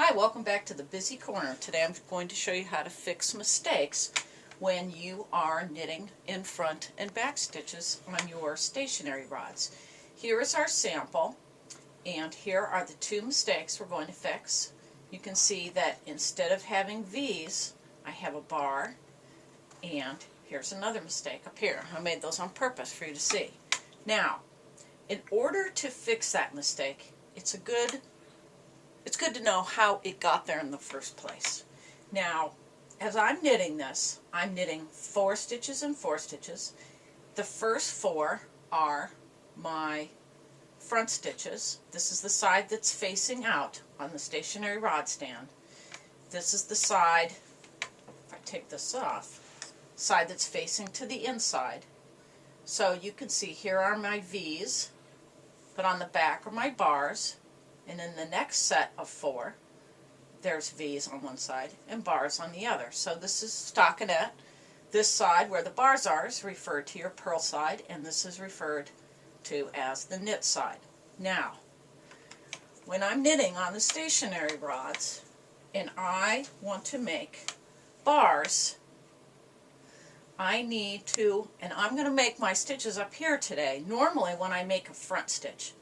Hi, welcome back to the Busy Corner. Today I'm going to show you how to fix mistakes when you are knitting in front and back stitches on your stationary rods. Here is our sample, and here are the two mistakes we're going to fix. You can see that instead of having V's, I have a bar, and here's another mistake up here. I made those on purpose for you to see. Now, in order to fix that mistake, it's good to know how it got there in the first place. Now, as I'm knitting this, I'm knitting 4 stitches and 4 stitches. The first 4 are my front stitches. This is the side that's facing out on the stationary rod stand. This is the side, if I take this off, side that's facing to the inside. So you can see here are my V's, but on the back are my bars. And in the next set of 4, there's V's on one side and bars on the other. So this is stockinette. This side where the bars are is referred to your purl side, and this is referred to as the knit side. Now, when I'm knitting on the stationary rods and I want to make bars, I need to, and I'm going to make my stitches up here today. Normally when I make a front stitch,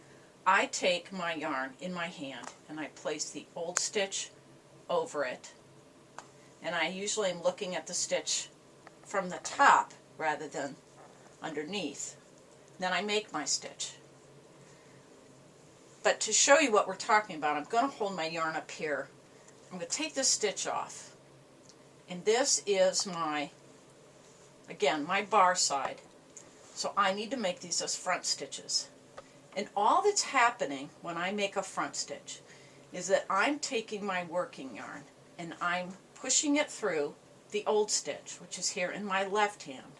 I take my yarn in my hand and I place the old stitch over it, and I usually am looking at the stitch from the top rather than underneath. Then I make my stitch. But to show you what we're talking about, I'm going to hold my yarn up here. I'm going to take this stitch off, and this is my, again, my bar side. So I need to make these as front stitches. And all that's happening when I make a front stitch is that I'm taking my working yarn and I'm pushing it through the old stitch, which is here in my left hand.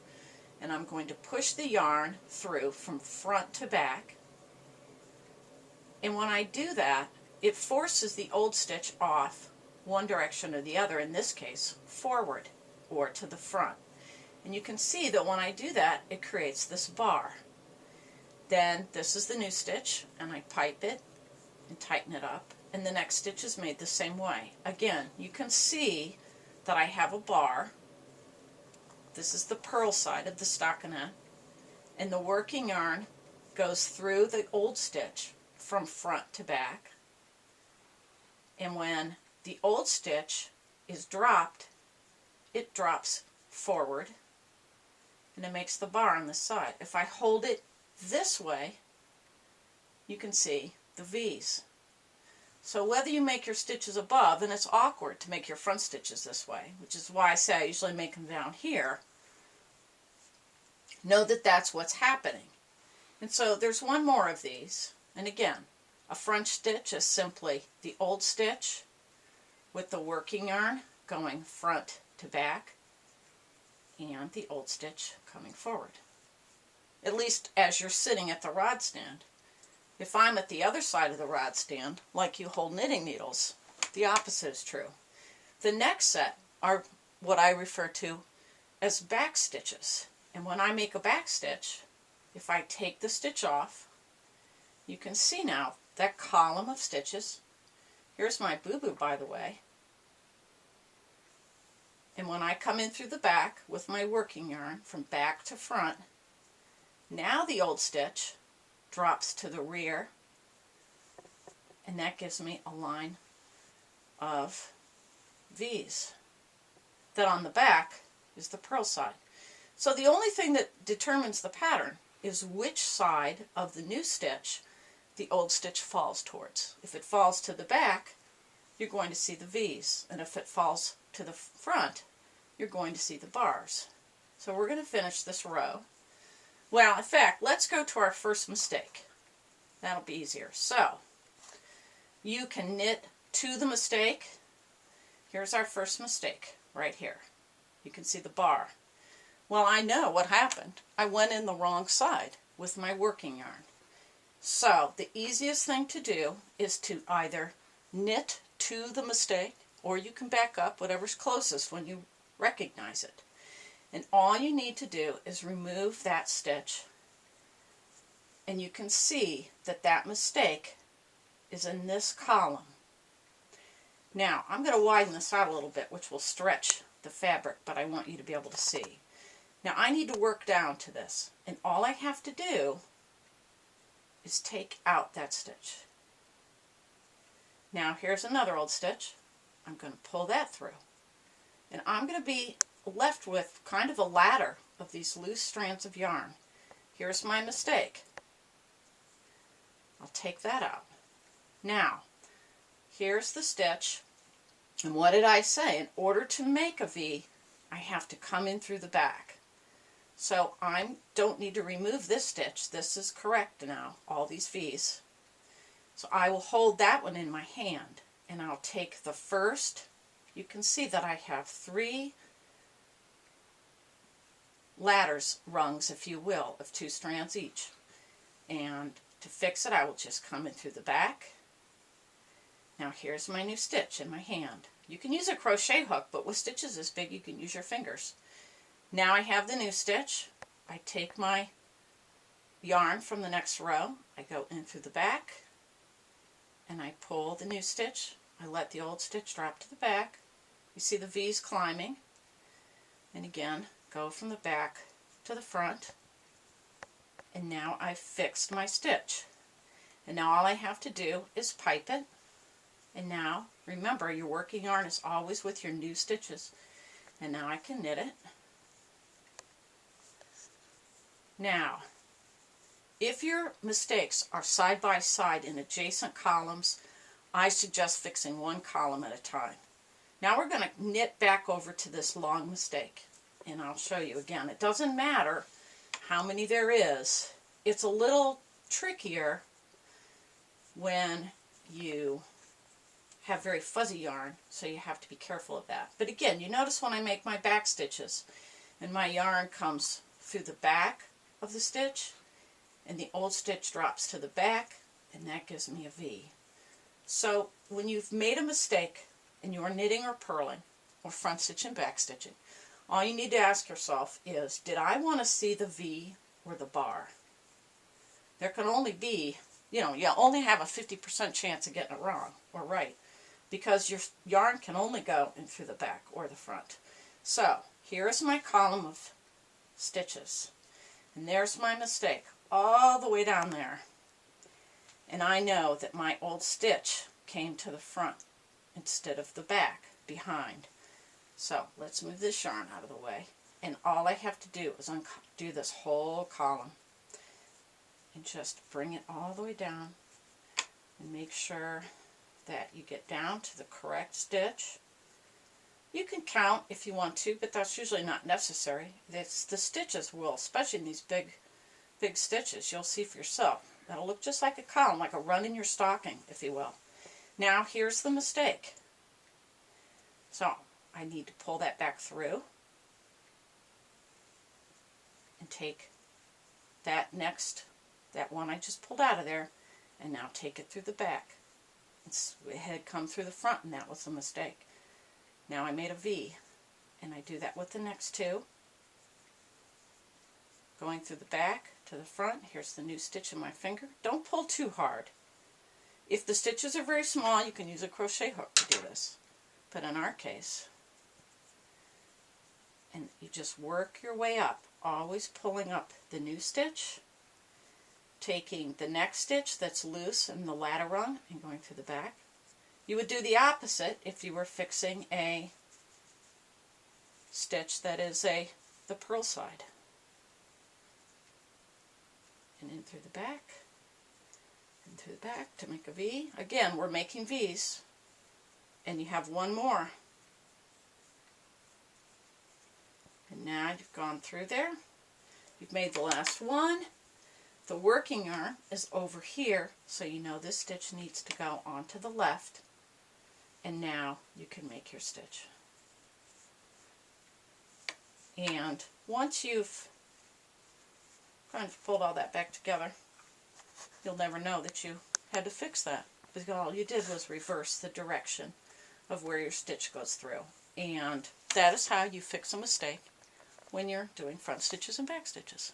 And I'm going to push the yarn through from front to back. And when I do that, it forces the old stitch off one direction or the other, in this case, forward or to the front. And you can see that when I do that, it creates this bar. Then this is the new stitch, and I pipe it and tighten it up, and the next stitch is made the same way. Again, you can see that I have a bar. This is the purl side of the stockinette, and the working yarn goes through the old stitch from front to back, and when the old stitch is dropped, it drops forward, and it makes the bar on the side. If I hold it this way, you can see the V's. So whether you make your stitches above, and it's awkward to make your front stitches this way, which is why I say I usually make them down here, know that that's what's happening. And so there's one more of these, and again, a front stitch is simply the old stitch with the working yarn going front to back and the old stitch coming forward. At least as you're sitting at the rod stand. If I'm at the other side of the rod stand, like you hold knitting needles, the opposite is true. The next set are what I refer to as back stitches. And when I make a back stitch, if I take the stitch off, you can see now that column of stitches. Here's my boo-boo, by the way. And when I come in through the back with my working yarn from back to front, now the old stitch drops to the rear, and that gives me a line of V's. Then on the back is the purl side. So the only thing that determines the pattern is which side of the new stitch the old stitch falls towards. If it falls to the back, you're going to see the V's, and if it falls to the front, you're going to see the bars. So we're going to finish this row. Well, in fact, let's go to our first mistake. That'll be easier. So, you can knit to the mistake. Here's our first mistake, right here. You can see the bar. Well, I know what happened. I went in the wrong side with my working yarn. So, the easiest thing to do is to either knit to the mistake, or you can back up, whatever's closest when you recognize it. And all you need to do is remove that stitch, and you can see that that mistake is in this column. Now, I'm going to widen this out a little bit, which will stretch the fabric, but I want you to be able to see. Now, I need to work down to this, and all I have to do is take out that stitch. Now, here's another old stitch. I'm going to pull that through, and I'm going to be left with kind of a ladder of these loose strands of yarn. Here's my mistake. I'll take that out. Now, here's the stitch, and what did I say? In order to make a V, I have to come in through the back. So I don't need to remove this stitch. This is correct now, all these V's. So I will hold that one in my hand, and I'll take the first. You can see that I have 3 ladders, rungs, if you will, of 2 strands each. And to fix it, I will just come in through the back. Now here's my new stitch in my hand. You can use a crochet hook, but with stitches this big, you can use your fingers. Now I have the new stitch. I take my yarn from the next row. I go in through the back, and I pull the new stitch. I let the old stitch drop to the back. You see the V's climbing. And again, go from the back to the front. And now I've fixed my stitch. And now all I have to do is pipe it. And now, remember, your working yarn is always with your new stitches. And now I can knit it. Now, if your mistakes are side by side in adjacent columns, I suggest fixing one column at a time. Now we're going to knit back over to this long mistake, and I'll show you again. It doesn't matter how many there is. It's a little trickier when you have very fuzzy yarn, so you have to be careful of that. But again, you notice when I make my back stitches, and my yarn comes through the back of the stitch, and the old stitch drops to the back, and that gives me a V. So when you've made a mistake and you are knitting or purling, or front stitch and back stitching, all you need to ask yourself is, did I want to see the V or the bar? There can only be, you only have a 50% chance of getting it wrong or right, because your yarn can only go in through the back or the front. So here's my column of stitches, and there's my mistake all the way down there. And I know that my old stitch came to the front instead of the back, behind. So let's move this yarn out of the way, and all I have to do is undo this whole column and just bring it all the way down, and make sure that you get down to the correct stitch. You can count if you want to, but that's usually not necessary. It's the stitches will, especially in these big stitches, you'll see for yourself. That'll look just like a column, like a run in your stocking, if you will. Now here's the mistake. So I need to pull that back through and take that one I just pulled out of there, and now take it through the back. It had come through the front, and that was the mistake. Now I made a V, and I do that with the next 2. Going through the back to the front. Here's the new stitch in my finger. Don't pull too hard. If the stitches are very small, you can use a crochet hook to do this. But in our case, and you just work your way up, always pulling up the new stitch, taking the next stitch that's loose in the ladder rung and going through the back. You would do the opposite if you were fixing a stitch that is the purl side. And in through the back, and through the back to make a V. Again, we're making V's, and you have one more. And now you've gone through there. You've made the last one. The working yarn is over here, so you know this stitch needs to go onto the left. And now you can make your stitch. And once you've kind of pulled all that back together, you'll never know that you had to fix that, because all you did was reverse the direction of where your stitch goes through. And that is how you fix a mistake when you're doing front stitches and back stitches.